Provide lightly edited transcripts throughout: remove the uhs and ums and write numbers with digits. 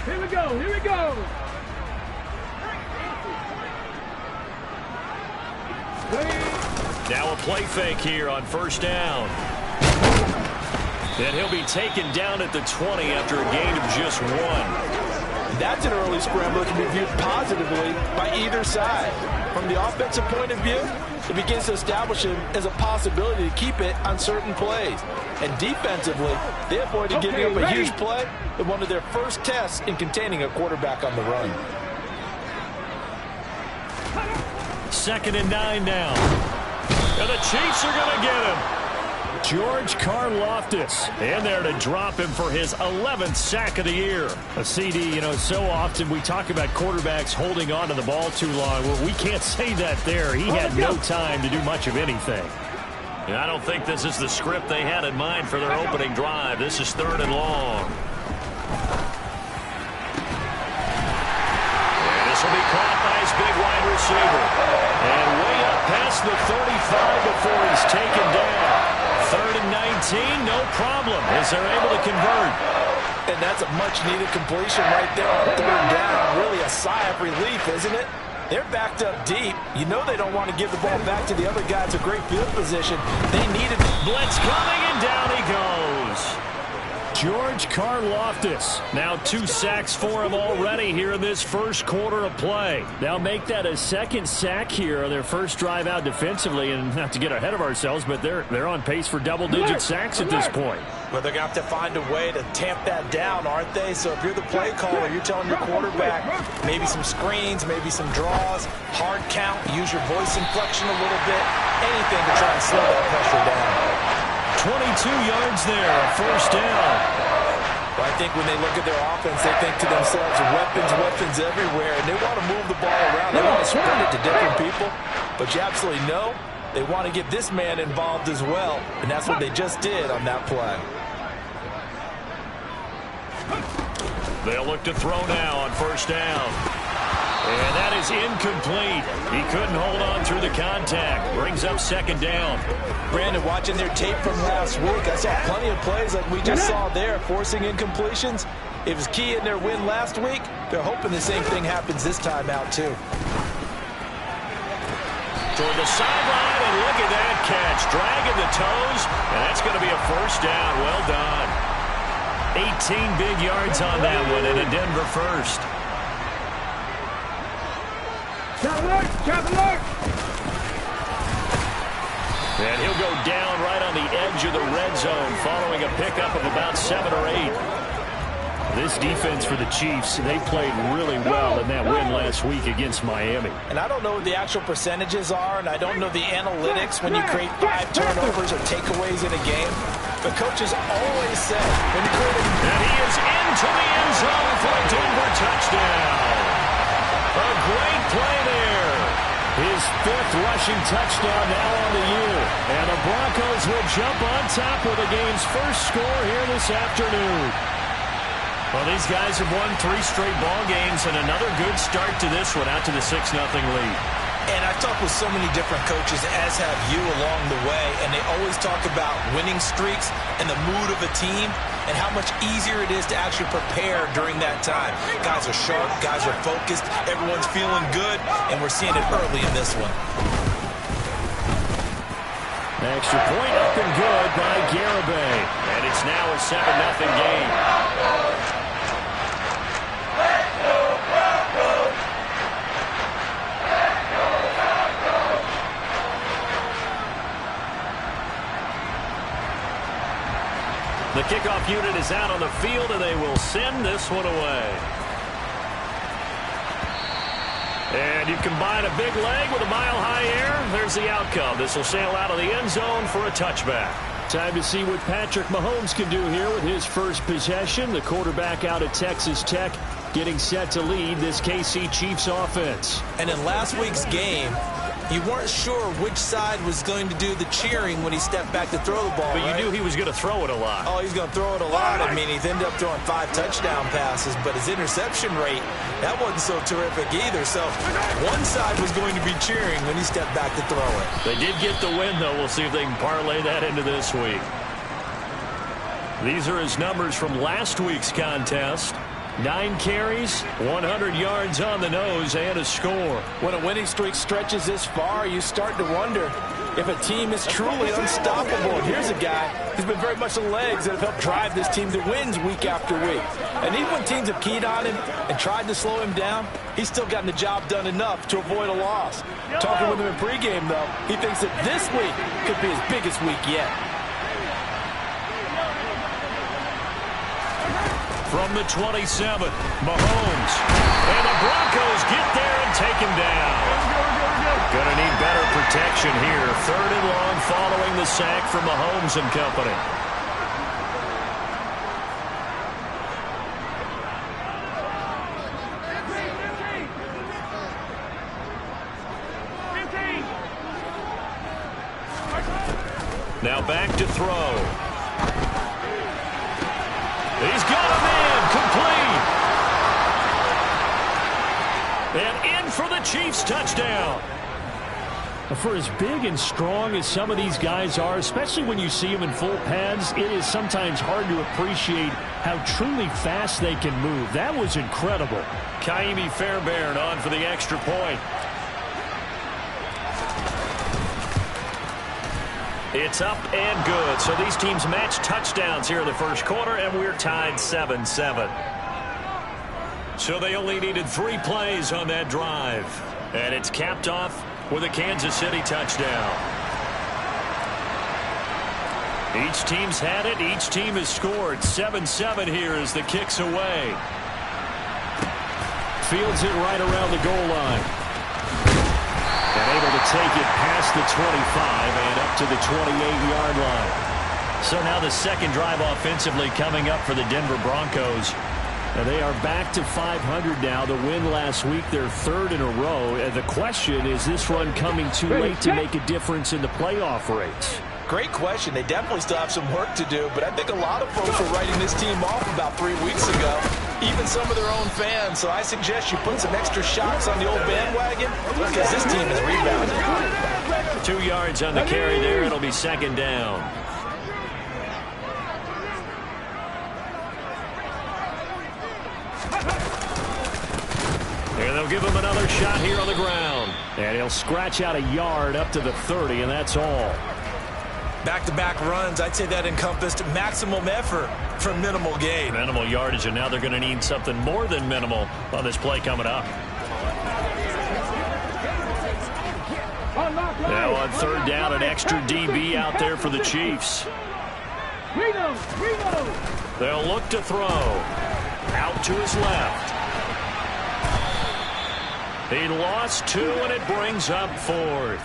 Here we go. Here we go. Now a play fake here on first down. And he'll be taken down at the 20 after a gain of just 1. That's an early scramble that can be viewed positively by either side. From the offensive point of view, it begins to establish him as a possibility to keep it on certain plays. And defensively, they avoided giving up a huge play in one of their first tests in containing a quarterback on the run. 2nd and 9 now. And the Chiefs are going to get him. George Karlaftis in there to drop him for his 11th sack of the year. A CD, you know, so often we talk about quarterbacks holding on to the ball too long. Well, we can't say that there. He had no time to do much of anything. And I don't think this is the script they had in mind for their opening drive. This is 3rd and long. And this will be caught by his big wide receiver. And way up past the 35 before he's taken down. 3rd and 19, no problem, as they're able to convert. And that's a much-needed completion right there on 3rd down. Really a sigh of relief, isn't it? They're backed up deep. You know they don't want to give the ball back to the other guy. It's a great field position. They needed blitz coming, and down he goes. George Karlaftis. Now 2 sacks for him already here in this first quarter of play. Now make that a 2nd sack here on their first drive out defensively. And not to get ahead of ourselves, but they're on pace for double-digit sacks at this point. But they're going to have to find a way to tamp that down, aren't they? So if you're the play caller, you're telling your quarterback maybe some screens, maybe some draws, hard count, use your voice inflection a little bit, anything to try and slow that pressure down. 22 yards there, first down. Well, I think when they look at their offense, they think to themselves, weapons everywhere, and they want to move the ball around. They want to spread it to different people, but you absolutely know they want to get this man involved as well, and that's what they just did on that play. They'll look to throw now on first down. And that is incomplete. He couldn't hold on through the contact. Brings up 2nd down. Brandon, watching their tape from last week, I saw plenty of plays like we just saw there, forcing incompletions. It was key in their win last week. They're hoping the same thing happens this time out, too. Toward the sideline, and look at that catch. Dragging the toes, and that's going to be a first down. Well done. 18 big yards on that one, and a Denver first. And he'll go down right on the edge of the red zone following a pickup of about 7 or 8. This defense for the Chiefs, they played really well in that win last week against Miami. And I don't know what the actual percentages are, and I don't know the analytics when you create 5 turnovers or takeaways in a game. But coaches always say when you create and he is into the end zone for a Denver touchdown. A great play there. His 5th rushing touchdown now on the year. And the Broncos will jump on top with the game's first score here this afternoon. Well, these guys have won 3 straight ball games, and another good start to this one out to the 6-0 lead. And I've talked with so many different coaches, as have you along the way, and they always talk about winning streaks and the mood of a team and how much easier it is to actually prepare during that time. Guys are sharp, guys are focused, everyone's feeling good, and we're seeing it early in this one. Extra point up and good by Garibay. And it's now a 7-0 game. The kickoff unit is out on the field, and they will send this one away. And you combine a big leg with a mile-high air, there's the outcome. This will sail out of the end zone for a touchback. Time to see what Patrick Mahomes can do here with his first possession. The quarterback out of Texas Tech getting set to lead this KC Chiefs offense. And in last week's game, you weren't sure which side was going to do the cheering when he stepped back to throw the ball, But right? You knew he was going to throw it a lot. Oh, he's going to throw it a lot. I mean, he's ended up throwing 5 touchdown passes, but his interception rate, that wasn't so terrific either. So one side was going to be cheering when he stepped back to throw it. They did get the win, though. We'll see if they can parlay that into this week. These are his numbers from last week's contest. 9 carries, 100 yards on the nose, and a score. When a winning streak stretches this far, you start to wonder if a team is truly unstoppable. And here's a guy who's been very much the legs that have helped drive this team to wins week after week. And even when teams have keyed on him and tried to slow him down, he's still gotten the job done enough to avoid a loss. Talking with him in pregame, though, he thinks that this week could be his biggest week yet. From the 27, Mahomes. And the Broncos get there and take him down. Going to need better protection here. 3rd and long following the sack from Mahomes and company. Now back to throw. He's got him in. Complete. And in for the Chiefs touchdown. For as big and strong as some of these guys are, especially when you see them in full pads, it is sometimes hard to appreciate how truly fast they can move. That was incredible. Kaimi Fairbairn on for the extra point. It's up and good. So these teams match touchdowns here in the first quarter, and we're tied 7-7. So they only needed 3 plays on that drive. And it's capped off with a Kansas City touchdown. Each team's had it. Each team has scored. 7-7 here as the kick's away. Fields it right around the goal line. And able to take it past the 25 and up to the 28-yard line. So now the second drive offensively coming up for the Denver Broncos. And they are back to 500 now. The win last week, their 3rd in a row. And the question, is this run coming too late to make a difference in the playoff race? Great question. They definitely still have some work to do, but I think a lot of folks were writing this team off about 3 weeks ago, even some of their own fans. So I suggest you put some extra shots on the old bandwagon because this team is rebounding. 2 yards on the carry there. It'll be 2nd down. And they'll give him another shot here on the ground. And he'll scratch out a yard up to the 30, and that's all. Back-to-back runs, I'd say that encompassed maximum effort for minimal gain. Minimal yardage, and now they're going to need something more than minimal on this play coming up. Now on 3rd down, an extra DB out there for the Chiefs. They'll look to throw. Out to his left. He lost 2, and it brings up 4th.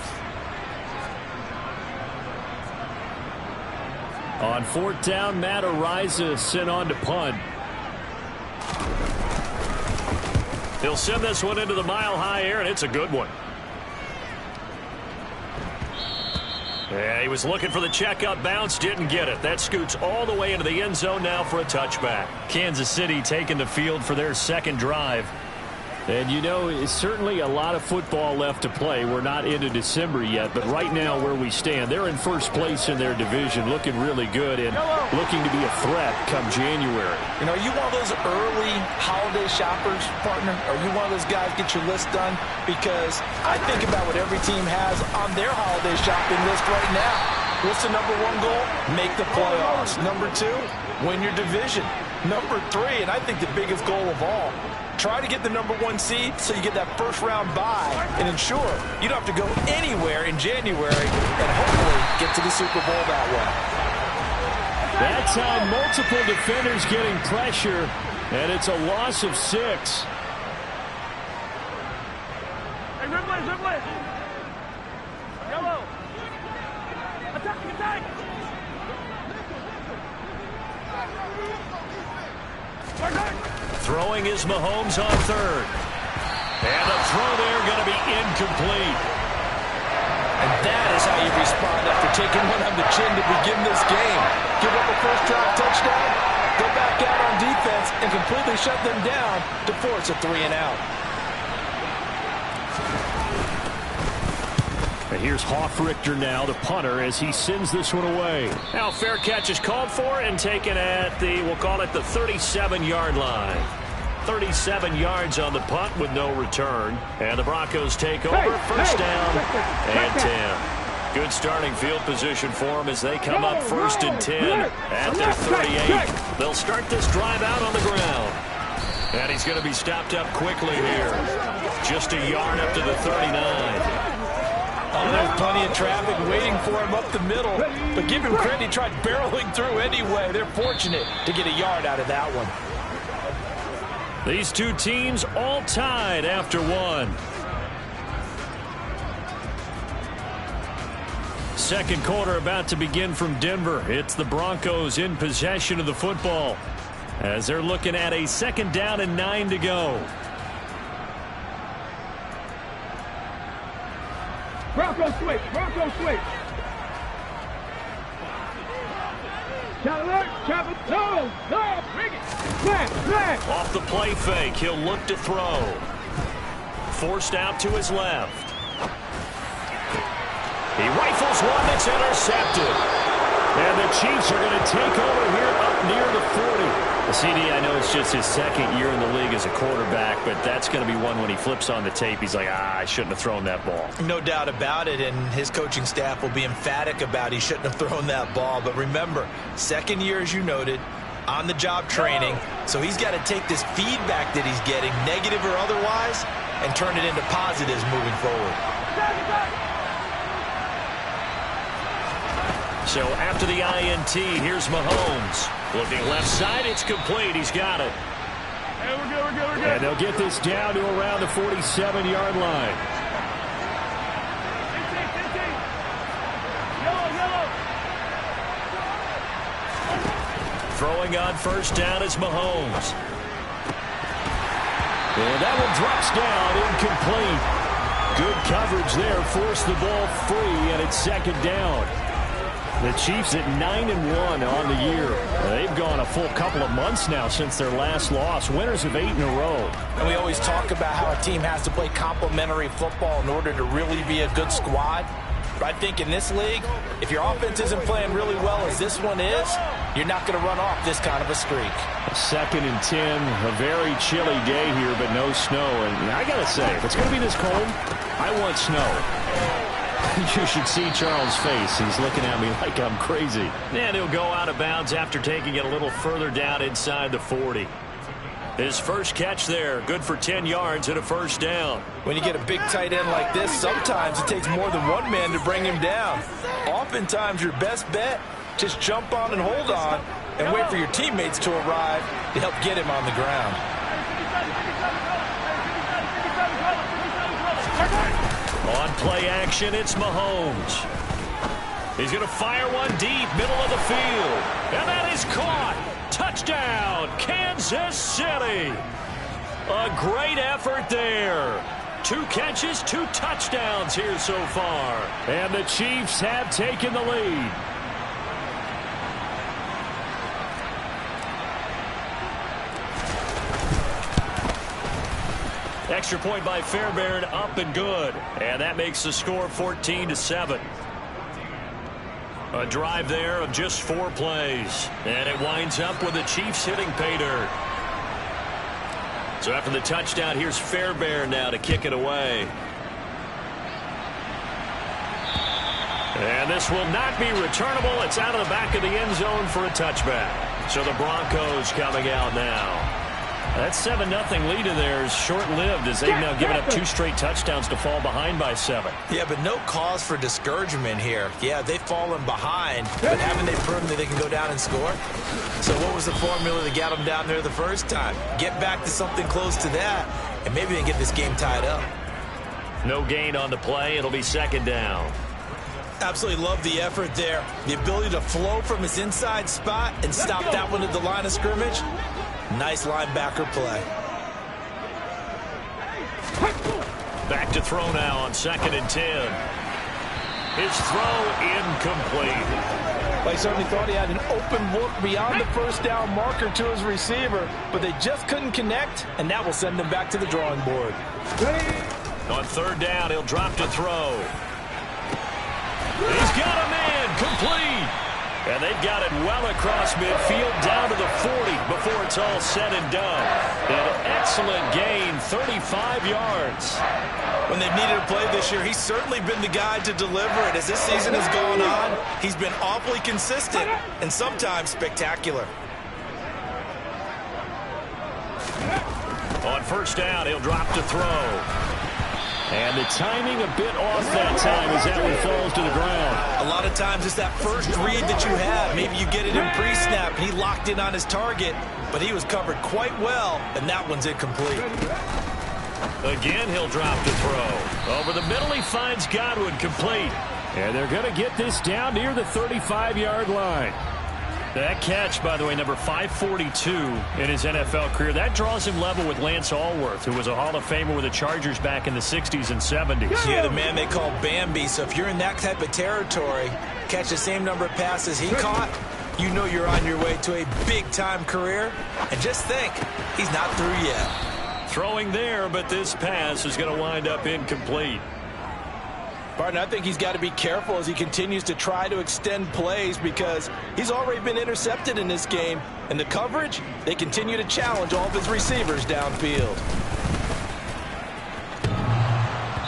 On 4th down, Matt Araiza sent on to punt. He'll send this one into the mile-high air, and it's a good one. Yeah, he was looking for the checkup bounce, didn't get it. That scoots all the way into the end zone now for a touchback. Kansas City taking the field for their 2nd drive. And, you know, it's certainly a lot of football left to play. We're not into December yet, but right now where we stand, they're in first place in their division, looking really good and looking to be a threat come January. You know, are you one of those early holiday shoppers, partner? Are you one of those guys get your list done? Because I think about what every team has on their holiday shopping list right now. What's the number 1 goal? Make the playoffs. Number 2, win your division. Number 3, and I think the biggest goal of all, try to get the number 1 seed so you get that first-round bye and ensure you don't have to go anywhere in January and hopefully get to the Super Bowl that way. That's how multiple defenders getting pressure, and it's a loss of 6. Hey, Ripley! Yellow! Attack! Throwing is Mahomes on 3rd. And the throw there going to be incomplete. And that is how you respond after taking one on the chin to begin this game. Give up a first-drive touchdown, go back out on defense, and completely shut them down to force a 3-and-out. And here's Hoffrichter now, the punter, as he sends this one away. Now fair catch is called for and taken at the, we'll call it the 37-yard line. 37 yards on the punt with no return. And the Broncos take over. First down and 10. Good starting field position for them as they come up first and 10 at their 38. They'll start this drive out on the ground. And he's going to be stopped up quickly here. Just a yard up to the 39. Oh, there's plenty of traffic waiting for him up the middle. But give him credit, he tried barreling through anyway. They're fortunate to get a yard out of that one. These two teams all tied after one. Second quarter about to begin from Denver. It's the Broncos in possession of the football as they're looking at a 2nd down and 9 to go. Bronco switch. Bronco switch. Travel. No. Bring it. Flag. Off the play fake. He'll look to throw. Forced out to his left. He rifles one that's intercepted. And the Chiefs are going to take over here up near the 40. CD, I know it's just his 2nd year in the league as a quarterback, but that's going to be one when he flips on the tape, he's like, I shouldn't have thrown that ball. No doubt about it, and his coaching staff will be emphatic about he shouldn't have thrown that ball. But remember, 2nd year, as you noted, on-the-job training, so he's got to take this feedback that he's getting, negative or otherwise, and turn it into positives moving forward. So after the INT, here's Mahomes. Looking left side, it's complete. He's got it. Hey, we're good. And they'll get this down to around the 47-yard line. Yellow. Throwing on first down is Mahomes. And that one drops down, incomplete. Good coverage there, forced the ball free, and it's 2nd down. The Chiefs at 9-1 on the year. They've gone a full couple of months now since their last loss. Winners of 8 in a row. And we always talk about how a team has to play complementary football in order to really be a good squad. But I think in this league, if your offense isn't playing really well as this one is, you're not going to run off this kind of a streak. 2nd and 10, a very chilly day here, but no snow. And I got to say, if it's going to be this cold, I want snow. You should see Charles' face. He's looking at me like I'm crazy. And he'll go out of bounds after taking it a little further down inside the 40. His first catch there, good for 10 yards and a first down. When you get a big tight end like this, sometimes it takes more than one man to bring him down. Oftentimes, your best bet, just jump on and hold on and wait for your teammates to arrive to help get him on the ground. On play action, it's Mahomes. He's going to fire one deep, middle of the field. And that is caught. Touchdown, Kansas City. A great effort there. 2 catches, 2 touchdowns here so far. And the Chiefs have taken the lead. Extra point by Fairbairn, up and good. And that makes the score 14-7. A drive there of just 4 plays. And it winds up with the Chiefs hitting pay dirt. So after the touchdown, here's Fairbairn now to kick it away. And this will not be returnable. It's out of the back of the end zone for a touchback. So the Broncos coming out now. That 7-0 lead of theirs short-lived as they've now given up 2 straight touchdowns to fall behind by 7. Yeah, but no cause for discouragement here. Yeah, they've fallen behind, but haven't they proven that they can go down and score? So what was the formula that got them down there the first time? Get back to something close to that, and maybe they can get this game tied up. No gain on the play. It'll be 2nd down. Absolutely love the effort there. The ability to flow from his inside spot and stop that one at the line of scrimmage. Nice linebacker play. Back to throw now on 2nd and 10. His throw incomplete. Well, he certainly thought he had an open look beyond the first down marker to his receiver, but they just couldn't connect, and that will send them back to the drawing board. On 3rd down, he'll drop to throw. He's got a man complete. And they've got it well across midfield down to the 40 before it's all said and done. An excellent gain, 35 yards. When they've needed a play this year, he's certainly been the guy to deliver it. As this season has gone on, he's been awfully consistent and sometimes spectacular. On first down, he'll drop to throw. And the timing a bit off that time as that one falls to the ground. A lot of times it's that first read that you have. Maybe you get it in pre-snap. He locked in on his target, but he was covered quite well, and that one's incomplete. Again, he'll drop to throw. Over the middle, he finds Godwin, complete. And they're going to get this down near the 35-yard line. That catch, by the way, number 542 in his NFL career. That draws him level with Lance Allworth, who was a Hall of Famer with the Chargers back in the 60s and 70s. Yeah, the man they call Bambi. So if you're in that type of territory, catch the same number of passes he caught, you know you're on your way to a big-time career. And just think, he's not through yet. Throwing there, but this pass is going to wind up incomplete. Partner, I think he's got to be careful as he continues to try to extend plays because he's already been intercepted in this game. And the coverage, they continue to challenge all of his receivers downfield.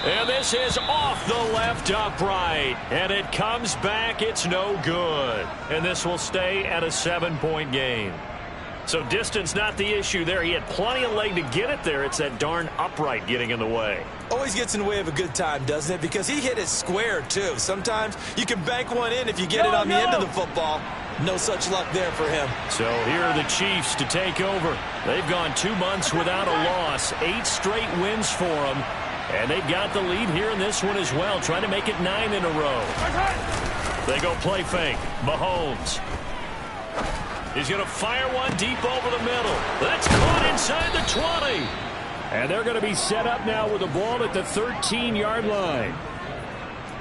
And this is off the left upright. And it comes back. It's no good. And this will stay at a 7-point game. So distance not the issue there. He had plenty of leg to get it there. It's that darn upright getting in the way. Always gets in the way of a good time, doesn't it? Because he hit it square, too. Sometimes you can bank one in if you get it on the end of the football. No such luck there for him. So here are the Chiefs to take over. They've gone 2 months without a loss. 8 straight wins for them. And they've got the lead here in this one as well, trying to make it 9 in a row. They go play fake. Mahomes. He's going to fire one deep over the middle. That's caught inside the 20. And they're going to be set up now with the ball at the 13-yard line.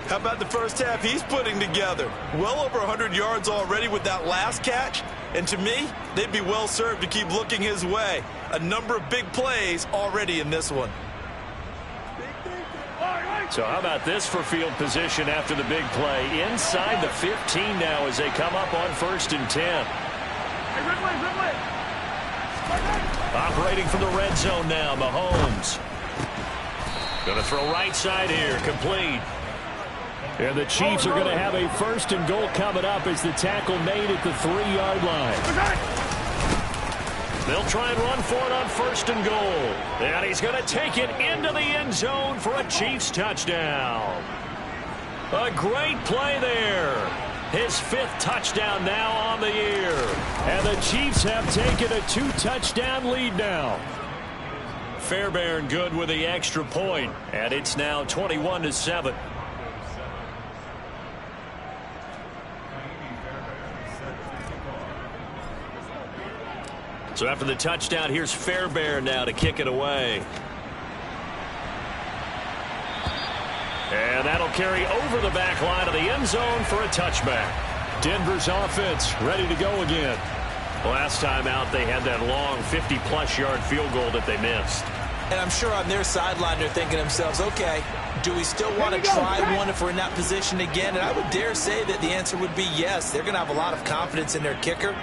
How about the first half he's putting together? Well over 100 yards already with that last catch. And to me, they'd be well served to keep looking his way. A number of big plays already in this one. So how about this for field position after the big play? Inside the 15 now as they come up on 1st and 10. Operating from the red zone now, Mahomes. Going to throw right side here, complete. And the Chiefs are going to have a 1st and goal coming up as the tackle made at the 3-yard line. They'll try and run for it on 1st and goal. And he's going to take it into the end zone for a Chiefs touchdown. A great play there. His 5th touchdown now on the year. And the Chiefs have taken a 2-touchdown lead now. Fairbairn good with the extra point. And it's now 21-7. So after the touchdown, here's Fairbairn now to kick it away. And that'll carry over the back line of the end zone for a touchback. Denver's offense ready to go again. Last time out, they had that long 50-plus yard field goal that they missed. And I'm sure on their sideline they're thinking to themselves, okay, do we still want to try one if we're in that position again? And I would dare say that the answer would be yes. They're going to have a lot of confidence in their kicker.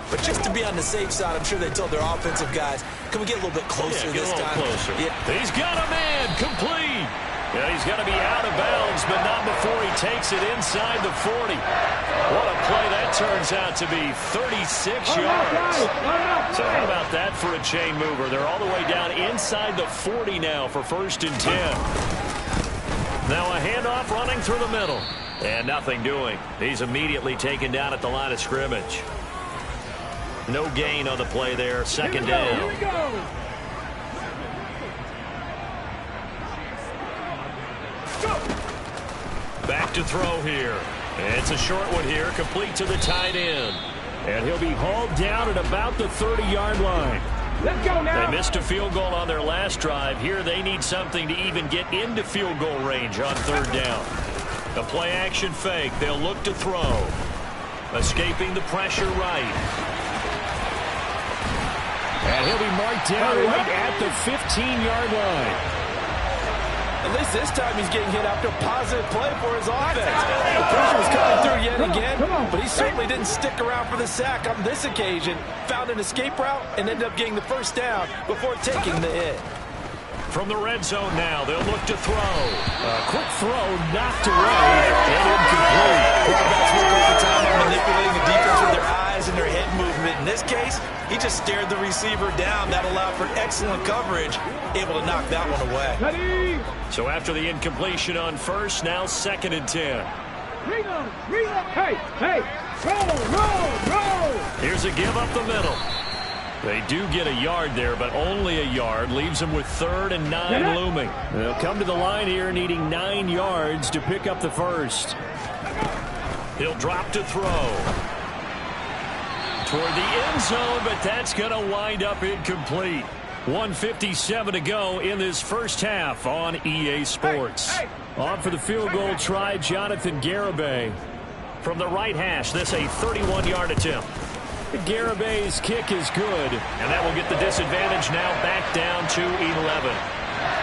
But just to be on the safe side, I'm sure they told their offensive guys, can we get a little bit closer this time? Closer. Yeah. He's got a man, complete. Yeah, he's going to be out of bounds, but not before he takes it inside the 40. What a play that turns out to be, 36 yards. So how about that for a chain mover? They're all the way down inside the 40 now for 1st and 10. Now a handoff running through the middle. And nothing doing. He's immediately taken down at the line of scrimmage. No gain on the play there, 2nd down. Here we go. Back to throw here. It's a short one here, complete to the tight end. And he'll be hauled down at about the 30-yard line. Let's go now. They missed a field goal on their last drive. Here they need something to even get into field goal range on 3rd down. A play-action fake. They'll look to throw. Escaping the pressure right. And he'll be marked down right at the 15-yard line. At least this time he's getting hit after a positive play for his offense. The pressure was coming through yet again, but he certainly didn't stick around for the sack on this occasion. Found an escape route and ended up getting the first down before taking the hit. From the red zone now, they'll look to throw. A quick throw knocked away and incomplete. Quarterbacks work overtime on manipulating the defense with their eyes and their head movement. In this case, he just stared the receiver down. That allowed for excellent coverage, able to knock that one away. So after the incompletion on first, now 2nd and 10. Hey, roll. Here's a give up the middle. They do get a yard there, but only a yard. Leaves them with 3rd and 9 looming. They'll come to the line here needing 9 yards to pick up the first. He'll drop to throw. Toward the end zone, but that's going to wind up incomplete. 1:57 to go in this first half on EA Sports. On for the field goal try, Jonathan Garibay. From the right hash, this a 31-yard attempt. Garibay's kick is good, and that will get the disadvantage now back down to 11.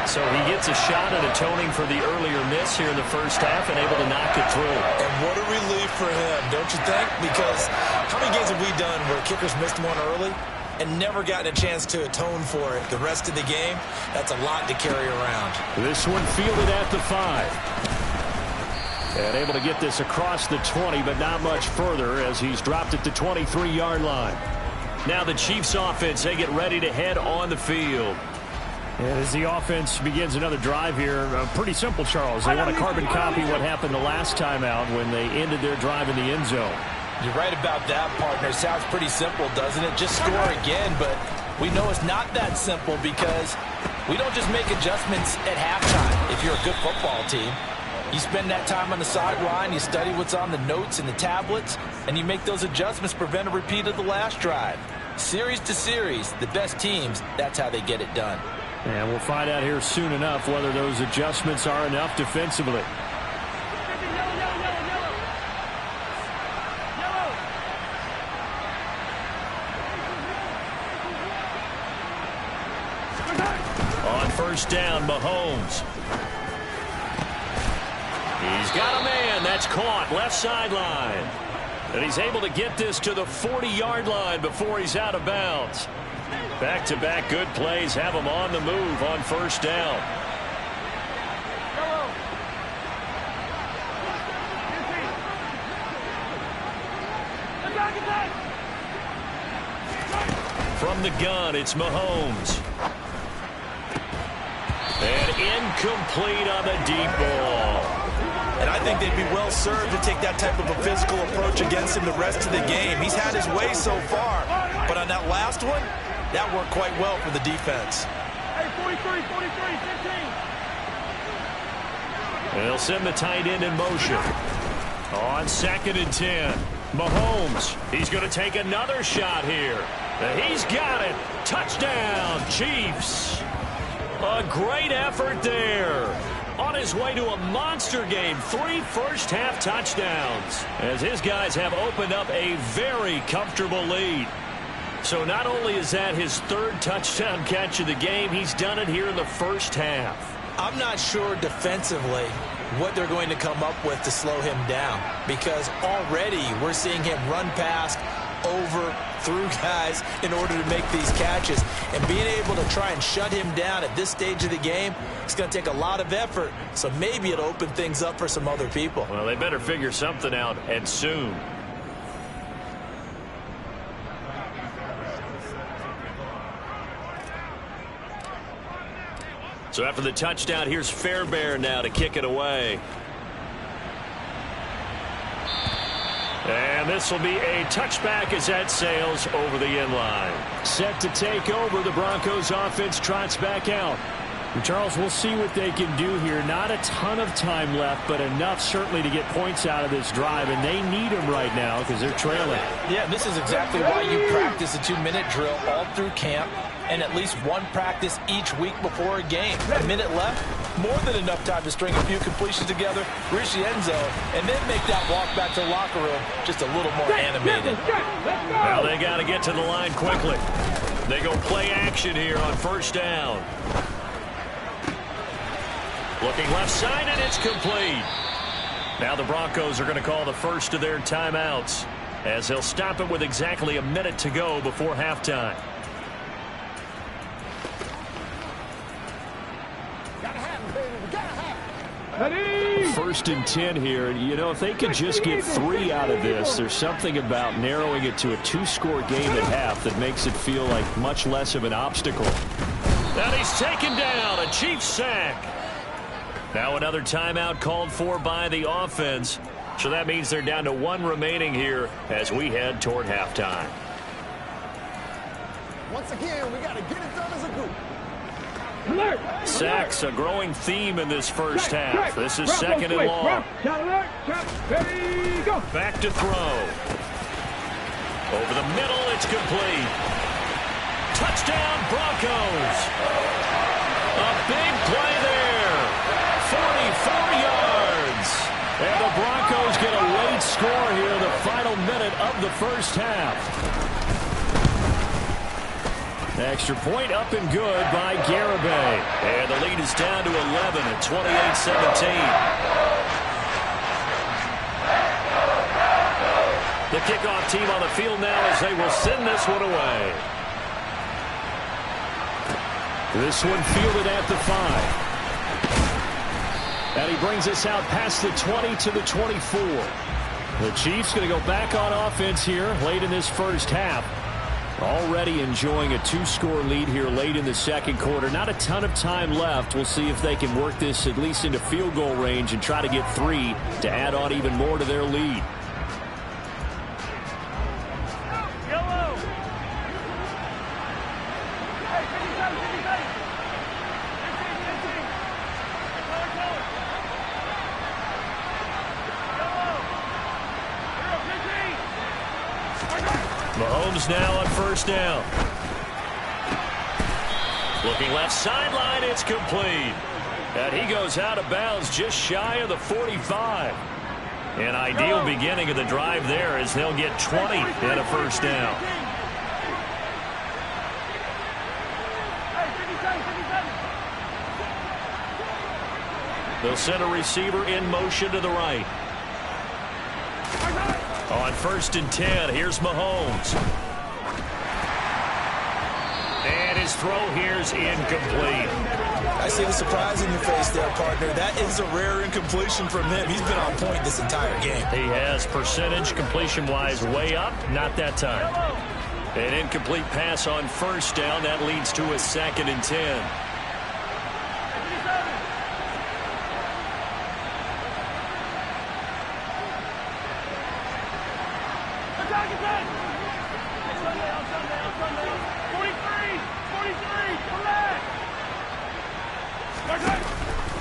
So he gets a shot at atoning for the earlier miss here in the first half and able to knock it through. And what a relief for him, don't you think? Because how many games have we done where kickers missed one early and never gotten a chance to atone for it the rest of the game? That's a lot to carry around. This one fielded at the 5. And able to get this across the 20, but not much further as he's dropped it to 23-yard line. Now the Chiefs offense, they get ready to head on the field. And as the offense begins another drive here, pretty simple, Charles. They want to carbon copy what happened the last time out when they ended their drive in the end zone. You're right about that, partner. Sounds pretty simple, doesn't it? Just score again, but we know it's not that simple because we don't just make adjustments at halftime if you're a good football team. You spend that time on the sideline, you study what's on the notes and the tablets, and you make those adjustments to prevent a repeat of the last drive. Series to series, the best teams, that's how they get it done. And we'll find out here soon enough whether those adjustments are enough defensively. On first down, Mahomes. He's got a man. That's caught. Left sideline. And he's able to get this to the 40-yard line before he's out of bounds. Back-to-back good plays have him on the move on first down. From the gun, it's Mahomes. And incomplete on the deep ball. And I think they'd be well served to take that type of a physical approach against him the rest of the game. He's had his way so far, but on that last one, that worked quite well for the defense. Hey, 43, 15. They'll send the tight end in motion. On 2nd and 10, Mahomes. He's going to take another shot here. He's got it. Touchdown, Chiefs. A great effort there. On his way to a monster game, 3 first-half touchdowns, as his guys have opened up a very comfortable lead. So not only is that his 3rd touchdown catch of the game, he's done it here in the first half. I'm not sure defensively what they're going to come up with to slow him down, because already we're seeing him run past, over, through guys in order to make these catches. And being able to try and shut him down at this stage of the game, it's going to take a lot of effort. So maybe it'll open things up for some other people. Well, they better figure something out, and soon. So after the touchdown, here's Fairbairn now to kick it away. And this will be a touchback as that sails over the end line. Set to take over, the Broncos offense trots back out. And Charles, we'll see what they can do here. Not a ton of time left, but enough certainly to get points out of this drive. And they need them right now because they're trailing. Yeah, this is exactly why you practice a 2-minute drill all through camp and at least one practice each week before a game. A minute left, more than enough time to string a few completions together, reach the end zone, and then make that walk back to the locker room just a little more animated. Well, they got to get to the line quickly. They go play action here on first down. Looking left side, and it's complete. Now the Broncos are going to call the first of their timeouts, as they'll stop it with exactly a minute to go before halftime. First and 10 here. You know, if they could just get 3 out of this, there's something about narrowing it to a 2-score game at half that makes it feel like much less of an obstacle. And he's taken down. A Chiefs sack. Now another timeout called for by the offense. So that means they're down to 1 remaining here as we head toward halftime. Once again, we got to get it done as a group. Sacks, a growing theme in this first half. This is second and long. Back to throw. Over the middle, it's complete. Touchdown, Broncos. A big play there. 44 yards. And the Broncos get a late score here in the final minute of the first half. Extra point up and good by Garibay. And the lead is down to 11 at 28-17. The kickoff team on the field now as they will send this one away. This one fielded at the 5. And he brings us out past the 20 to the 24. The Chiefs going to go back on offense here late in this first half. Already enjoying a 2-score lead here late in the second quarter. Not a ton of time left. We'll see if they can work this at least into field goal range and try to get 3 to add on even more to their lead. Mahomes now on first down. Looking left sideline, it's complete. And he goes out of bounds just shy of the 45. An ideal beginning of the drive there as they'll get 20 and a first down. They'll send a receiver in motion to the right. On first and 10, here's Mahomes. And his throw here's incomplete. I see the surprise in your face there, partner. That is a rare incompletion from him. He's been on point this entire game. He has percentage completion-wise way up, not that time. An incomplete pass on first down. That leads to a second and 10.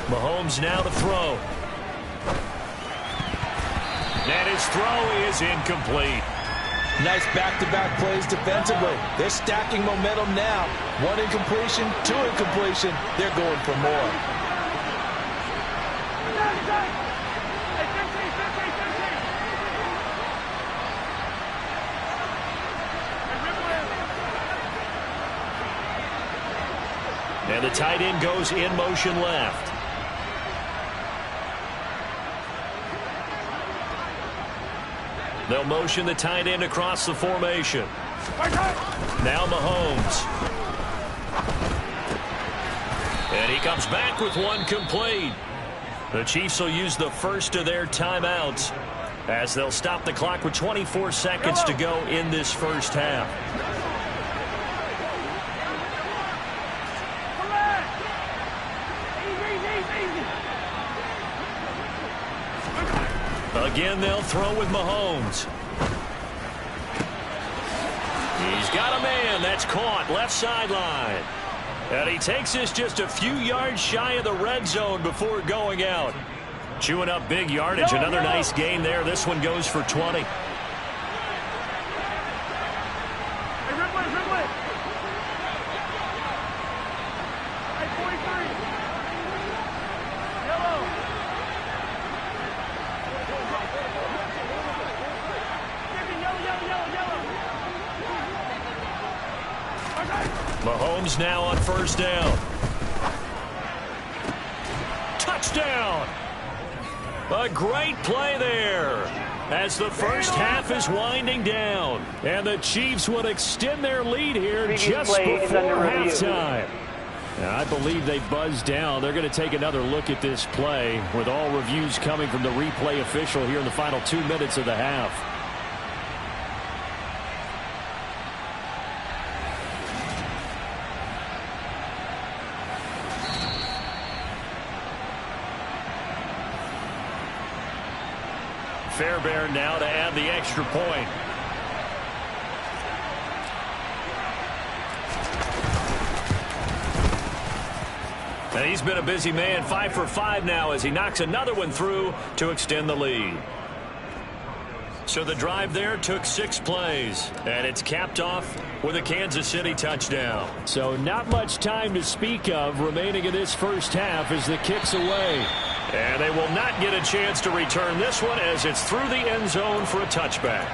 Mahomes now to throw. And his throw is incomplete. Nice back-to-back plays defensively. They're stacking momentum now. 1 incompletion, 2 incompletion. They're going for more. And the tight end goes in motion left. They'll motion the tight end across the formation. Now Mahomes. And he comes back with one complete. The Chiefs will use the first of their timeouts as they'll stop the clock with 24 seconds to go in this first half. Again, they'll throw with Mahomes. He's got a man. That's caught left sideline. And he takes this just a few yards shy of the red zone before going out. Chewing up big yardage. Another nice gain there. This one goes for 20. Mahomes now on first down. Touchdown! A great play there as the first half is winding down. And the Chiefs would extend their lead here just before halftime. Now, I believe they buzzed down. They're going to take another look at this play with all reviews coming from the replay official here in the final 2 minutes of the half. Fairbairn now to add the extra point. And he's been a busy man, 5 for 5 now as he knocks another one through to extend the lead. So the drive there took 6 plays, and it's capped off with a Kansas City touchdown. So not much time to speak of remaining in this first half as the kick's away. And they will not get a chance to return this one as it's through the end zone for a touchback.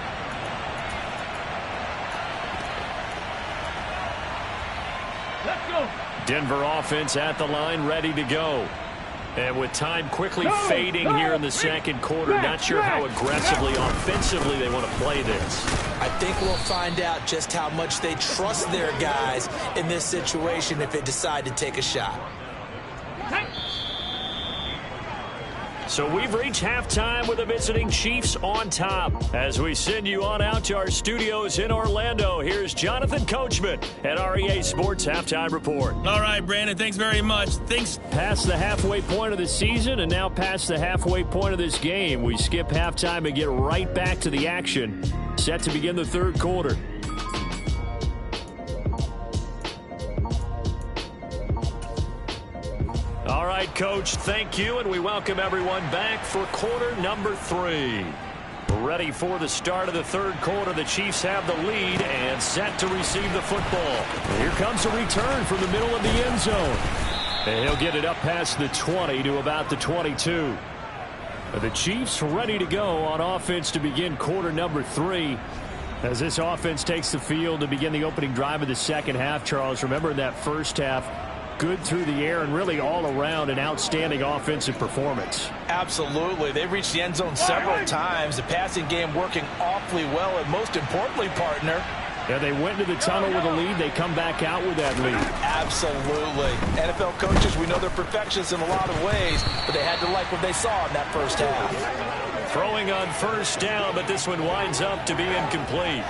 Let's go. Denver offense at the line, ready to go. And with time quickly fading here in the second quarter, not sure how aggressively, offensively they want to play this. I think we'll find out just how much they trust their guys in this situation if they decide to take a shot. So we've reached halftime with the visiting Chiefs on top. As we send you on out to our studios in Orlando, here's Jonathan Coachman at REA Sports Halftime Report. All right, Brandon, thanks very much. Thanks. Past the halfway point of the season and now past the halfway point of this game. We skip halftime and get right back to the action. Set to begin the third quarter. All right, Coach, thank you, and we welcome everyone back for quarter number 3. Ready for the start of the third quarter. The Chiefs have the lead and set to receive the football. Here comes a return from the middle of the end zone. And he'll get it up past the 20 to about the 22. The Chiefs ready to go on offense to begin quarter number 3. As this offense takes the field to begin the opening drive of the second half, Charles, remember in that first half, good through the air and really all around an outstanding offensive performance. Absolutely. They reached the end zone several times. The passing game working awfully well, and most importantly, partner, yeah, they went into the tunnel with a lead. They come back out with that lead. Absolutely. NFL coaches, we know they're perfectionists in a lot of ways, but they had to like what they saw in that first half. Throwing on first down, but this one winds up to be incomplete.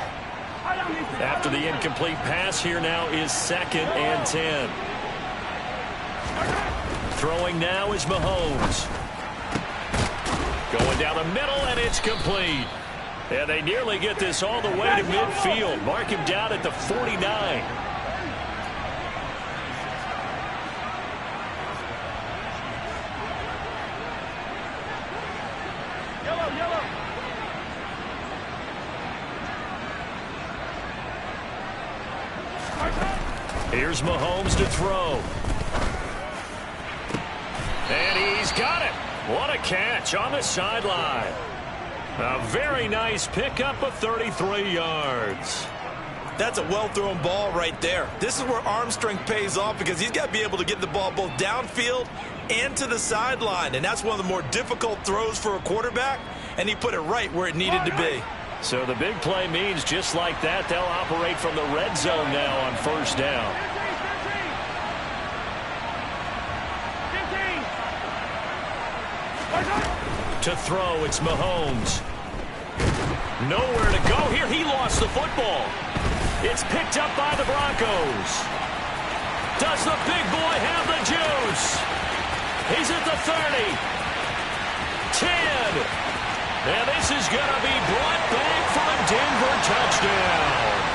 After the incomplete pass, here now is 2nd and 10. Throwing now is Mahomes. Going down the middle, and it's complete. And they nearly get this all the way to midfield. Mark him down at the 49. Yellow. Here's Mahomes to throw. And he's got it. What a catch on the sideline. A very nice pickup of 33 yards. That's a well-thrown ball right there. This is where arm strength pays off because he's got to be able to get the ball both downfield and to the sideline. And that's one of the more difficult throws for a quarterback, and he put it right where it needed to be. So the big play means just like that, they'll operate from the red zone now on first down. To throw, it's Mahomes. Nowhere to go here. He lost the football. It's picked up by the Broncos. Does the big boy have the juice? He's at the 30. 10. And this is going to be brought back for a Denver touchdown.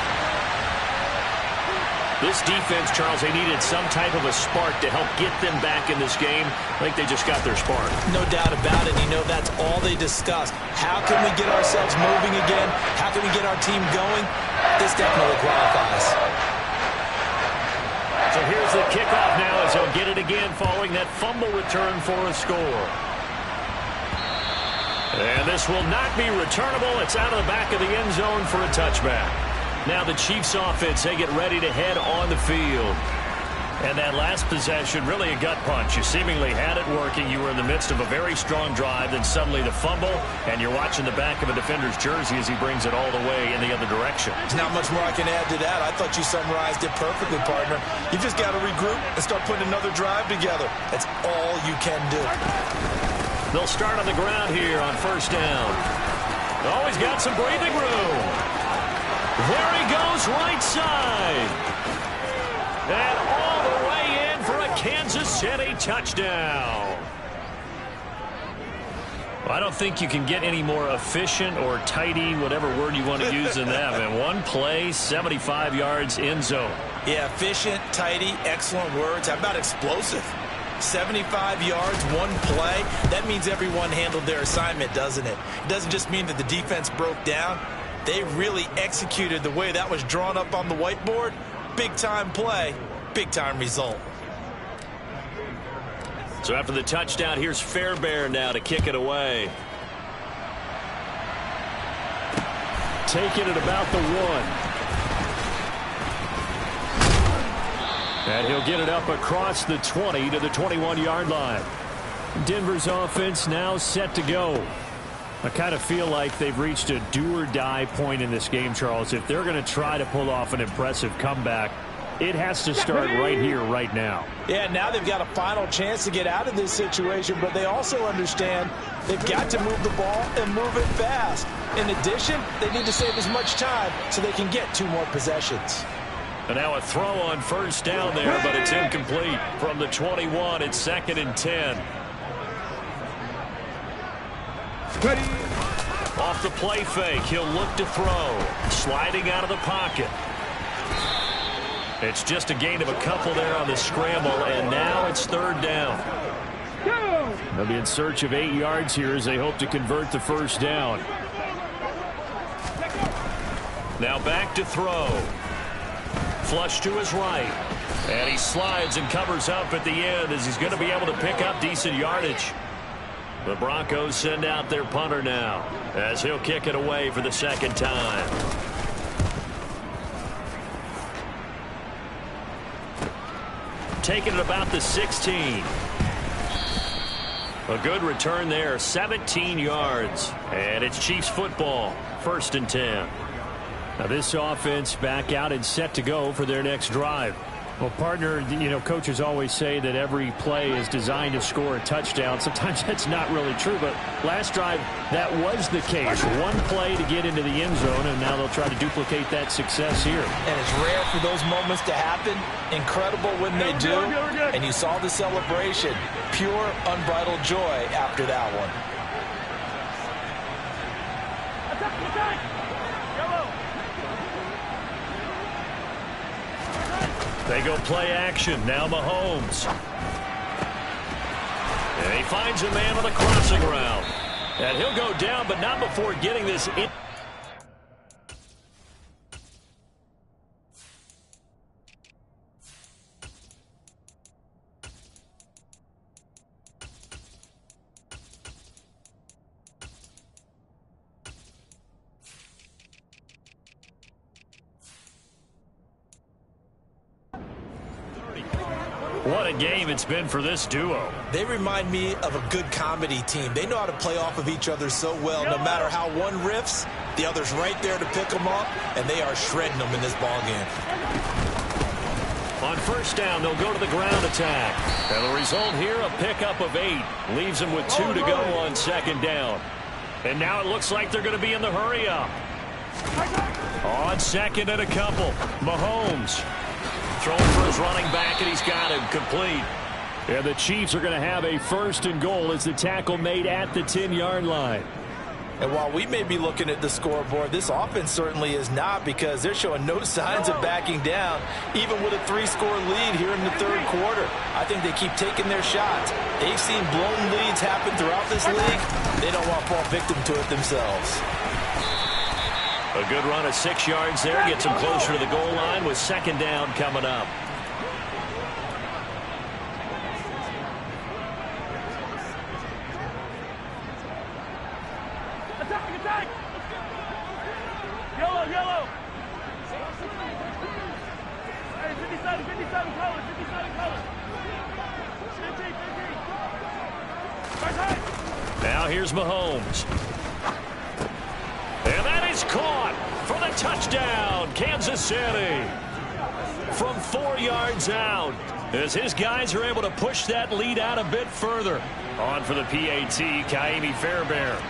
This defense, Charles, they needed some type of a spark to help get them back in this game. I think they just got their spark. No doubt about it. You know, that's all they discussed. How can we get ourselves moving again? How can we get our team going? This definitely qualifies. So here's the kickoff now as he'll get it again following that fumble return for a score. And this will not be returnable. It's out of the back of the end zone for a touchback. Now the Chiefs offense, they get ready to head on the field. And that last possession, really a gut punch. You seemingly had it working. You were in the midst of a very strong drive, then suddenly the fumble, and you're watching the back of a defender's jersey as he brings it all the way in the other direction. There's not much more I can add to that. I thought you summarized it perfectly, partner. You just got to regroup and start putting another drive together. That's all you can do. They'll start on the ground here on first down. Oh, he's got some breathing room. There he goes, right side. And all the way in for a Kansas City touchdown. Well, I don't think you can get any more efficient or tidy, whatever word you want to use in that. And one play, 75 yards in zone. Yeah, efficient, tidy, excellent words. How about explosive? 75 yards, one play. That means everyone handled their assignment, doesn't it? It doesn't just mean that the defense broke down. They really executed the way that was drawn up on the whiteboard. Big-time play, big-time result. So after the touchdown, here's Fairbairn now to kick it away. Taking it about the 1. And he'll get it up across the 20 to the 21-yard line. Denver's offense now set to go. I kind of feel like they've reached a do-or-die point in this game, Charles. If they're going to try to pull off an impressive comeback, it has to start right here, right now. Yeah, now they've got a final chance to get out of this situation, but they also understand they've got to move the ball and move it fast. In addition, they need to save as much time so they can get 2 more possessions. And now a throw on first down there, but it's incomplete. From the 21, it's 2nd and 10. Ready. Off the play fake, he'll look to throw. Sliding out of the pocket. It's just a gain of a couple there on the scramble, and now it's 3rd down. They'll be in search of 8 yards here as they hope to convert the first down. Now back to throw. Flush to his right. And he slides and covers up at the end as he's going to be able to pick up decent yardage. The Broncos send out their punter now as he'll kick it away for the 2nd time. Taking it about the 16. A good return there, 17 yards. And it's Chiefs football, 1st and 10. Now this offense back out and set to go for their next drive. Well, partner, you know, coaches always say that every play is designed to score a touchdown. Sometimes that's not really true, but last drive, that was the case. One play to get into the end zone, and now they'll try to duplicate that success here. And it's rare for those moments to happen. Incredible when they do. And you saw the celebration. Pure, unbridled joy after that one. They go play action. Now Mahomes. And he finds a man on the crossing route. And he'll go down, but not before getting this in. What a game it's been for this duo. They remind me of a good comedy team. They know how to play off of each other so well. No matter how one riffs, the other's right there to pick them up, and they are shredding them in this ballgame. On first down, they'll go to the ground attack. And the result here, a pickup of 8. Leaves them with 2 to go on 2nd down. And now it looks like they're going to be in the hurry up. On 2nd and a couple, Mahomes. Throwing for his running back, and he's got him complete. And the Chiefs are going to have a 1st and goal as the tackle made at the 10-yard line. And while we may be looking at the scoreboard, this offense certainly is not, because they're showing no signs of backing down, even with a 3-score lead here in the 3rd quarter. I think they keep taking their shots. They've seen blown leads happen throughout this league. They don't want to fall victim to it themselves. A good run of 6 yards there. Gets them closer to the goal line with 2nd down coming up. Attack! Yellow! Hey, 57, close, 57, Now here's Mahomes. And that is caught for the touchdown, Kansas City. From 4 yards out, as his guys are able to push that lead out a bit further. On for the PAT, Kaimi Fairbairn.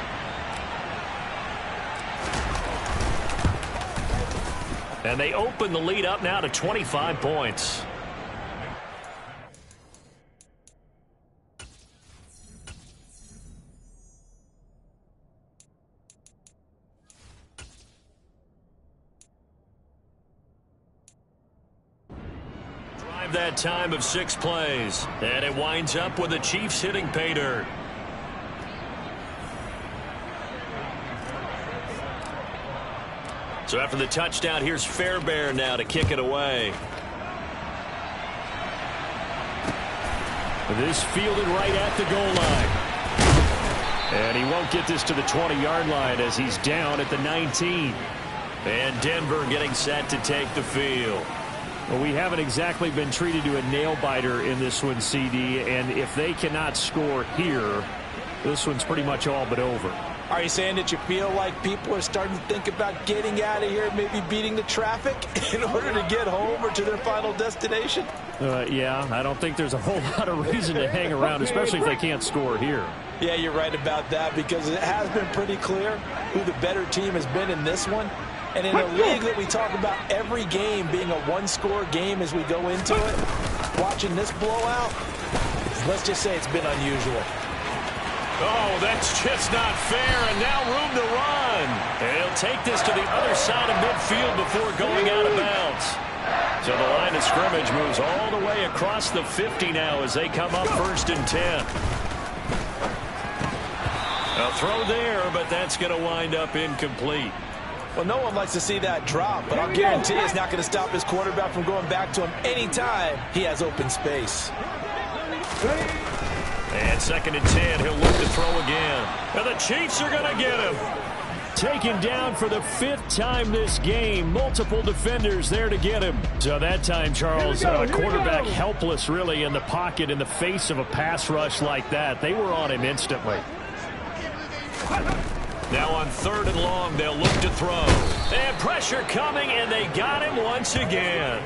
And they open the lead up now to 25 points. Drive that time of 6 plays. And it winds up with the Chiefs hitting pay dirt. So after the touchdown, here's Fairbairn now to kick it away. This fielded right at the goal line. And he won't get this to the 20-yard line as he's down at the 19. And Denver getting set to take the field. Well, we haven't exactly been treated to a nail-biter in this one, CD. And if they cannot score here, this one's pretty much all but over. Are you saying that you feel like people are starting to think about getting out of here, maybe beating the traffic in order to get home or to their final destination? Yeah, I don't think there's a whole lot of reason to hang around, especially if they can't score here. Yeah, you're right about that, because it has been pretty clear who the better team has been in this one. And in a league that we talk about every game being a one-score game as we go into it, watching this blowout, let's just say it's been unusual. Oh, that's just not fair, and now room to run. And he'll take this to the other side of midfield before going out of bounds. So the line of scrimmage moves all the way across the 50 now as they come up 1st and 10. A throw there, but that's going to wind up incomplete. Well, no one likes to see that drop, but I'll guarantee it's not going to stop his quarterback from going back to him anytime he has open space. And 2nd and 10, he'll look to throw again. And the Chiefs are going to get him. Taken down for the 5th time this game. Multiple defenders there to get him. So that time, Charles, quarterback helpless really in the pocket in the face of a pass rush like that. They were on him instantly. Now on 3rd and long, they'll look to throw. And pressure coming, and they got him once again.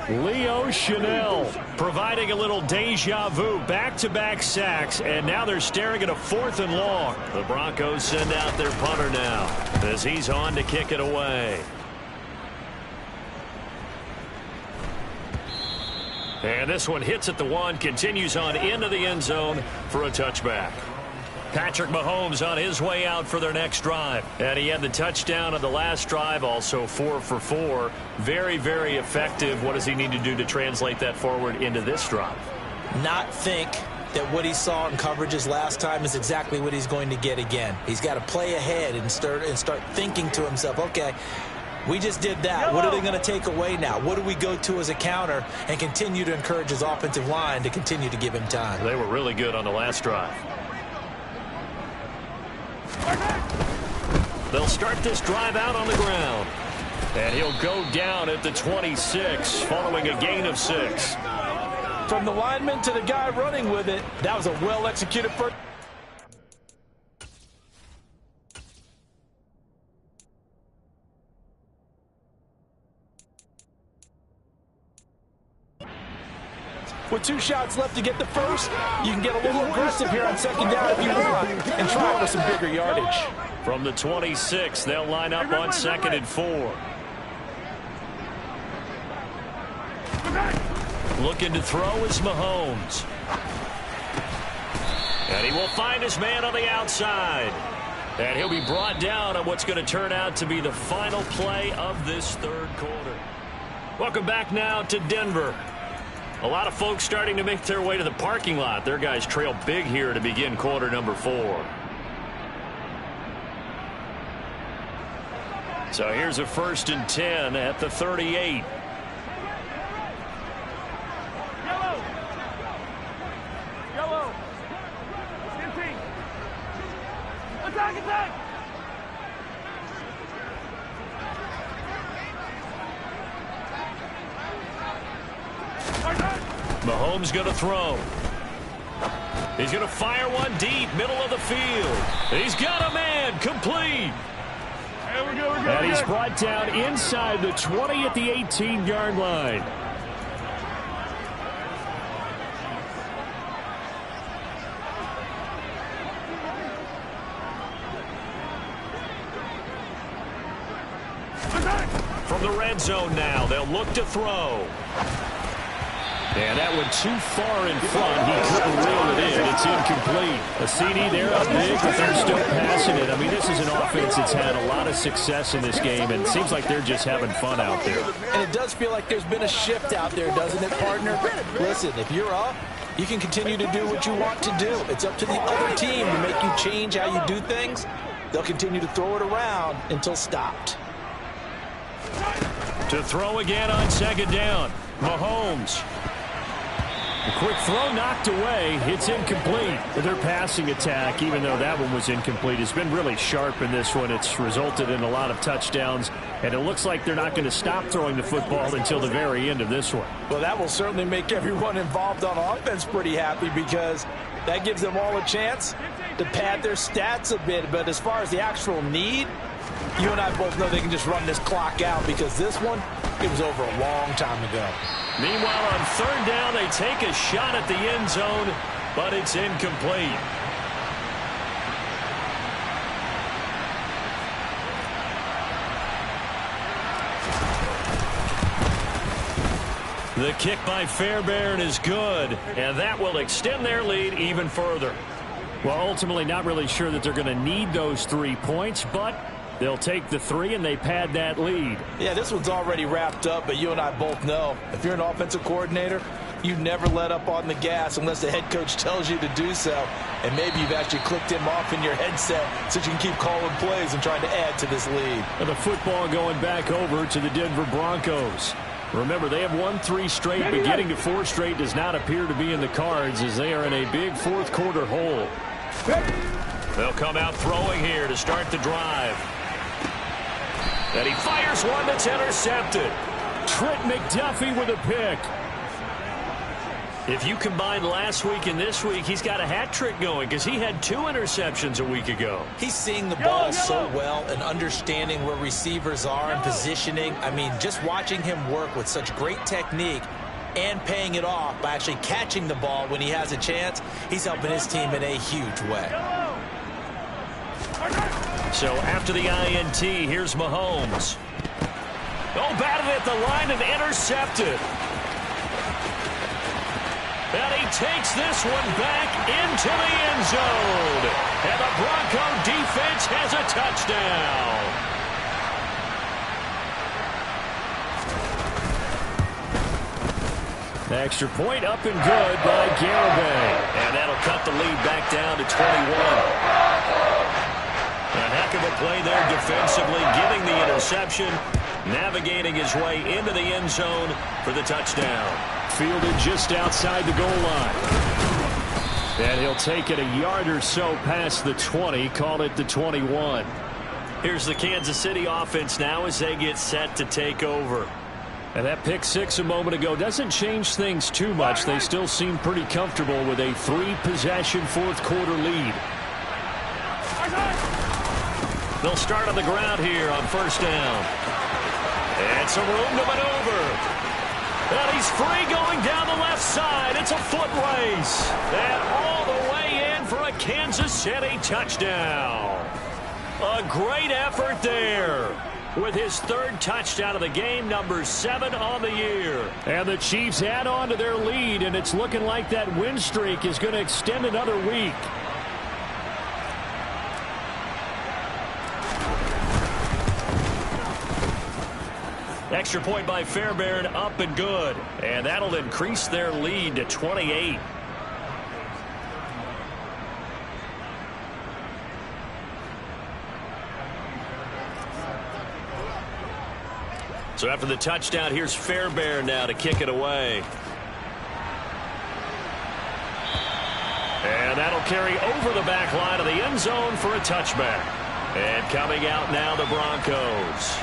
Leo Chanel providing a little deja vu, back-to-back sacks, and now they're staring at a 4th and long. The Broncos send out their punter now as he's on to kick it away. And this one hits at the 1, continues on into the end zone for a touchback. Patrick Mahomes on his way out for their next drive. And he had the touchdown on the last drive, also 4 for 4. Very, very effective. What does he need to do to translate that forward into this drive? Not think that what he saw in coverages last time is exactly what he's going to get again. He's got to play ahead and start thinking to himself, okay, we just did that. What are they going to take away now? What do we go to as a counter? And continue to encourage his offensive line to continue to give him time. They were really good on the last drive. They'll start this drive out on the ground. And he'll go down at the 26 following a gain of 6. From the lineman to the guy running with it, that was a well-executed first. With 2 shots left to get the first, you can get a little aggressive here on 2nd down if you want and try for some bigger yardage. From the 26, they'll line up on 2nd and 4. Looking to throw is Mahomes. And he will find his man on the outside. And he'll be brought down on what's going to turn out to be the final play of this 3rd quarter. Welcome back now to Denver. A lot of folks starting to make their way to the parking lot. Their guys trail big here to begin quarter number 4. So here's a 1st and 10 at the 38. Yellow. Empty. Attack. Mahomes going to throw. He's going to fire one deep, middle of the field. He's got a man, complete. And he's brought down inside the 20 at the 18-yard line. From the red zone now, they'll look to throw. And that one too far in front. He couldn't reel it in. It's incomplete. A CD there up big, but they're still passing it. I mean, this is an offense that's had a lot of success in this game, and it seems like they're just having fun out there. And it does feel like there's been a shift out there, doesn't it, partner? Listen, if you're up, you can continue to do what you want to do. It's up to the other team to make you change how you do things. They'll continue to throw it around until stopped. To throw again on second down. Mahomes. A quick throw knocked away. It's incomplete. Their passing attack, even though that one was incomplete, has been really sharp in this one. It's resulted in a lot of touchdowns, and it looks like they're not going to stop throwing the football until the very end of this one. Well, that will certainly make everyone involved on offense pretty happy because that gives them all a chance to pad their stats a bit. But as far as the actual need, you and I both know they can just run this clock out because this one, it was over a long time ago. Meanwhile, on third down, they take a shot at the end zone, but it's incomplete. The kick by Fairbairn is good, and that will extend their lead even further. Well, ultimately not really sure that they're going to need those 3 points, but they'll take the 3 and they pad that lead. Yeah, this one's already wrapped up, but you and I both know if you're an offensive coordinator, you never let up on the gas unless the head coach tells you to do so. And maybe you've actually clicked him off in your headset so you can keep calling plays and trying to add to this lead. And the football going back over to the Denver Broncos. Remember, they have won 3 straight, but getting to 4 straight does not appear to be in the cards as they are in a big fourth quarter hole. They'll come out throwing here to start the drive. And he fires one that's intercepted. Trent McDuffie with a pick. If you combine last week and this week, he's got a hat trick going because he had 2 interceptions a week ago. He's seeing the ball so well and understanding where receivers are and positioning. I mean, just watching him work with such great technique and paying it off by actually catching the ball when he has a chance, he's helping his team in a huge way. So after the INT, here's Mahomes. Oh, batted at the line and intercepted. And he takes this one back into the end zone. And the Bronco defense has a touchdown. The extra point up and good by Garibay. And that'll cut the lead back down to 21. A heck of a play there defensively, getting the interception, navigating his way into the end zone for the touchdown. Fielded just outside the goal line. And he'll take it a yard or so past the 20, call it the 21. Here's the Kansas City offense now as they get set to take over. And that pick 6 a moment ago doesn't change things too much. They still seem pretty comfortable with a 3-possession fourth quarter lead. They'll start on the ground here on first down. And some room to maneuver. And he's free going down the left side. It's a foot race. And all the way in for a Kansas City touchdown. A great effort there with his 3rd touchdown of the game, number 7 on the year. And the Chiefs add on to their lead, and it's looking like that win streak is going to extend another week. Extra point by Fairbairn, up and good. And that'll increase their lead to 28. So after the touchdown, here's Fairbairn now to kick it away. And that'll carry over the back line of the end zone for a touchback. And coming out now, the Broncos.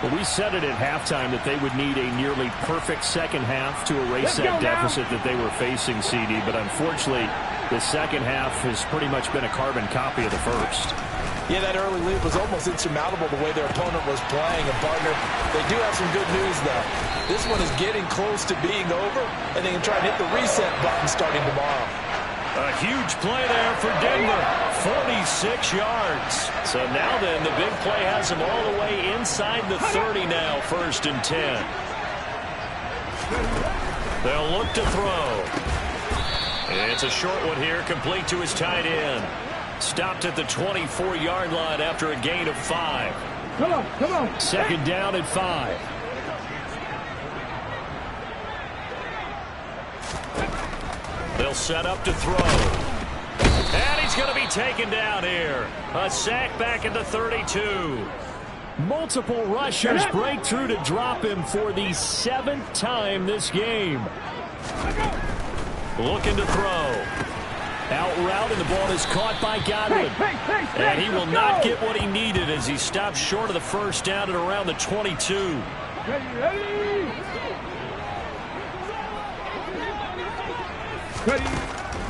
Well, we said it at halftime that they would need a nearly perfect second half to erase that deficit that they were facing, CD. But unfortunately, the second half has pretty much been a carbon copy of the first. Yeah, that early lead was almost insurmountable the way their opponent was playing. And, partner, they do have some good news, though. This one is getting close to being over, and they can try and hit the reset button starting tomorrow. A huge play there for Denver. 46 yards. So now then, the big play has them all the way inside the 30 now, 1st and 10. They'll look to throw. It's a short one here, complete to his tight end. Stopped at the 24-yard line after a gain of 5. Come on, come on. Second down at 5. They'll set up to throw. And he's going to be taken down here. A sack back at the 32. Multiple rushers break through to drop him for the 7th time this game. Looking to throw. Out route, and the ball is caught by Godwin. And he will not get what he needed as he stops short of the first down at around the 22.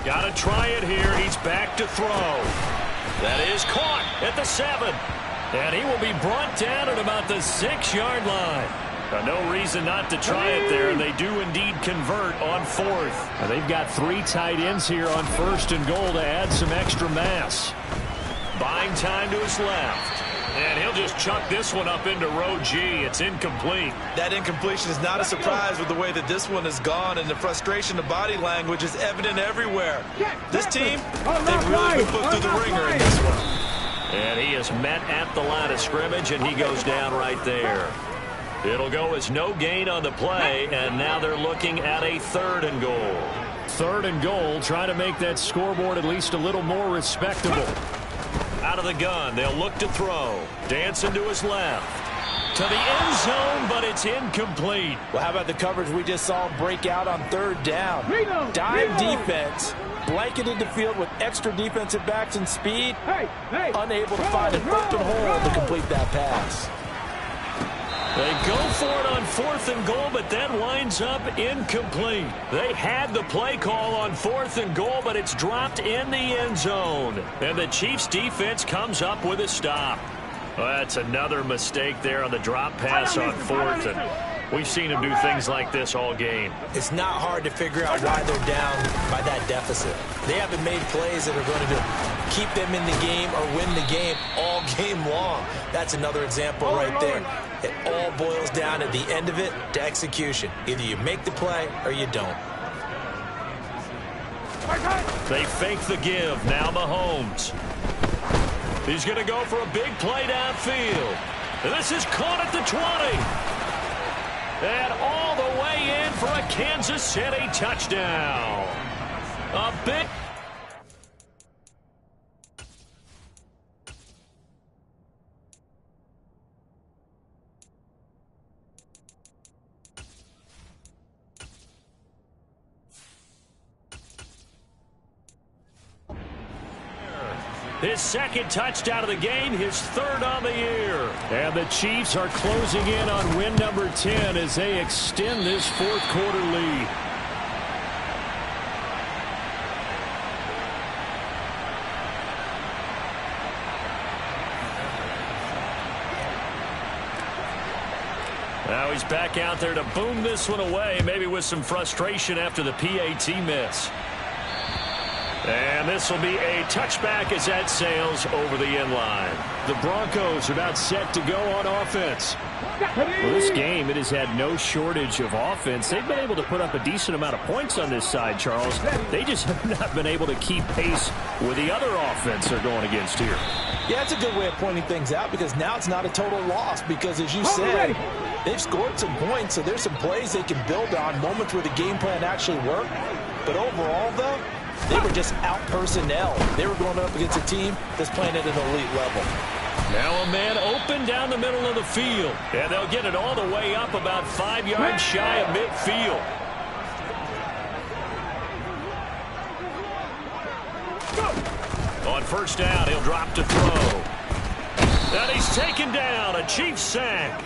Got to try it here. He's back to throw. That is caught at the 7. And he will be brought down at about the 6-yard line. No reason not to try it there, and they do indeed convert on 4th. Now they've got 3 tight ends here on 1st and goal to add some extra mass. Buying time to his left. And he'll just chuck this one up into row G. It's incomplete. That incompletion is not a surprise with the way that this one has gone, and the frustration of body language is evident everywhere. This team, they've really been put through the ringer in this one. And he is met at the line of scrimmage, and he goes down right there. It'll go as no gain on the play, and now they're looking at a 3rd and goal. 3rd and goal, trying to make that scoreboard at least a little more respectable. Out of the gun, they'll look to throw. Dancing to his left. To the end zone, but it's incomplete. Well, how about the coverage we just saw break out on 3rd down? Dime defense, blanketed the field with extra defensive backs and speed, unable to find an open hole to complete that pass. They go for it on 4th and goal, but that winds up incomplete. They had the play call on 4th and goal, but it's dropped in the end zone. And the Chiefs defense comes up with a stop. Well, that's another mistake there on the drop pass on 4th. And we've seen them do things like this all game. It's not hard to figure out why they're down by that deficit. They haven't made plays that are going to keep them in the game or win the game all game long. That's another example right there. It all boils down at the end of it to execution. Either you make the play or you don't. They fake the give. Now Mahomes. He's going to go for a big play downfield. And this is caught at the 20. And all the way in for a Kansas City touchdown. A big... His 2nd touchdown of the game, his 3rd on the year. And the Chiefs are closing in on win number 10 as they extend this 4th quarter lead. Now he's back out there to boom this one away, maybe with some frustration after the PAT miss. And this will be a touchback as that sails over the end line. The Broncos are about set to go on offense. Well, this game, it has had no shortage of offense. They've been able to put up a decent amount of points on this side, Charles. They just have not been able to keep pace with the other offense they're going against here. Yeah, that's a good way of pointing things out because now it's not a total loss because, as you said, they've scored some points, so there's some plays they can build on, moments where the game plan actually worked. But overall, though, they were just out-personnel. They were going up against a team that's playing at an elite level. Now a man open down the middle of the field. And they'll get it all the way up about 5 yards shy of midfield. On 1st down, he'll drop to throw. And he's taken down. A Chiefs sack.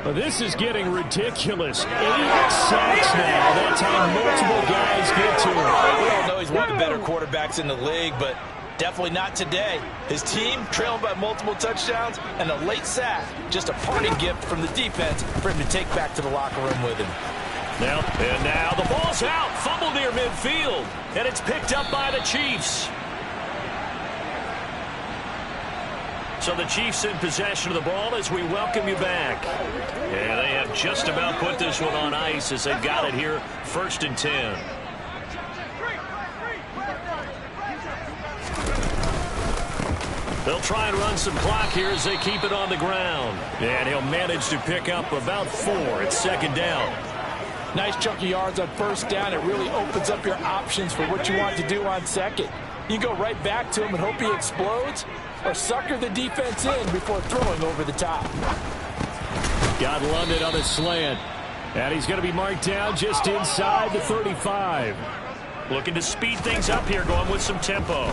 Well, this is getting ridiculous. 8 sacks now. That's how multiple guys get to him. We all know he's one of the better quarterbacks in the league, but definitely not today. His team trailing by multiple touchdowns and a late sack. Just a parting gift from the defense for him to take back to the locker room with him. Now the ball's out. Fumble near midfield. And it's picked up by the Chiefs. So the Chiefs in possession of the ball as we welcome you back. And they have just about put this one on ice as they've got it here, 1st and 10. They'll try and run some clock here as they keep it on the ground. And he'll manage to pick up about 4. It's 2nd down. Nice chunk of yards on 1st down. It really opens up your options for what you want to do on 2nd. You go right back to him and hope he explodes, or sucker the defense in before throwing over the top. Got London on a slant. And he's going to be marked down just inside the 35. Looking to speed things up here, going with some tempo.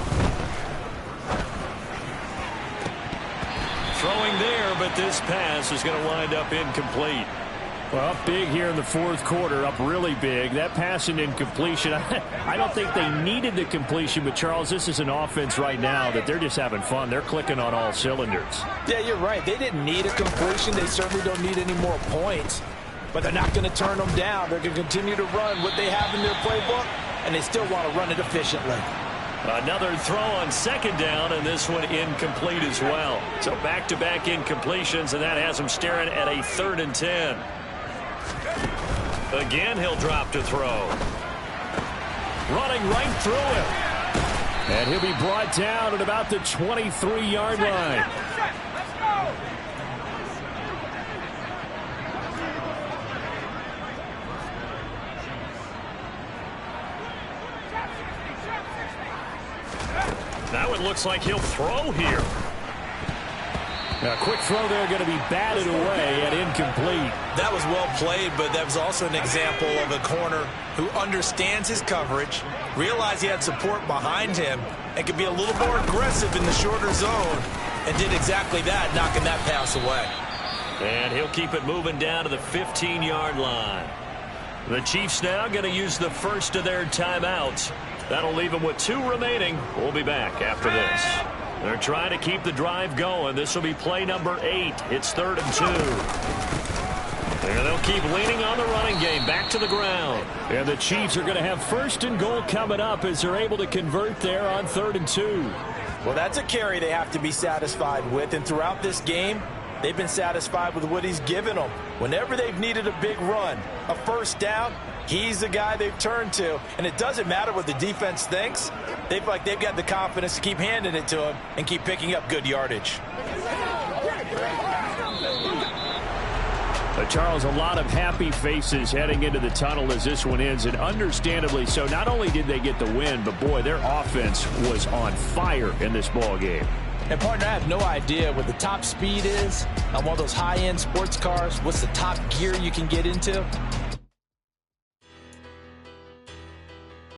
Throwing there, but this pass is going to wind up incomplete. Well, up big here in the 4th quarter, up really big. That pass and incompletion, I don't think they needed the completion, but Charles, this is an offense right now that they're just having fun. They're clicking on all cylinders. Yeah, you're right. They didn't need a completion. They certainly don't need any more points, but they're not going to turn them down. They're going to continue to run what they have in their playbook, and they still want to run it efficiently. Another throw on 2nd down, and this one incomplete as well. So back-to-back incompletions, and that has them staring at a 3rd and 10. Again, he'll drop to throw. Running right through him. And he'll be brought down at about the 23-yard line. Now it looks like he'll throw here. A quick throw there, going to be batted away and incomplete. That was well played, but that was also an example of a corner who understands his coverage, realized he had support behind him, and could be a little more aggressive in the shorter zone, and did exactly that, knocking that pass away. And he'll keep it moving down to the 15-yard line. The Chiefs now going to use the first of their timeouts. That'll leave them with 2 remaining. We'll be back after this. They're trying to keep the drive going. This will be play number 8. It's 3rd and 2. And they'll keep leaning on the running game. Back to the ground. And the Chiefs are going to have 1st and goal coming up as they're able to convert there on 3rd and 2. Well, that's a carry they have to be satisfied with. And throughout this game, they've been satisfied with what he's given them. Whenever they've needed a big run, a 1st down, he's the guy they've turned to. And it doesn't matter what the defense thinks. They've got the confidence to keep handing it to him and keep picking up good yardage. Charles, a lot of happy faces heading into the tunnel as this one ends, and understandably so. Not only did they get the win, but boy, their offense was on fire in this ball game. And partner, I have no idea what the top speed is on one of those high-end sports cars. What's the top gear you can get into?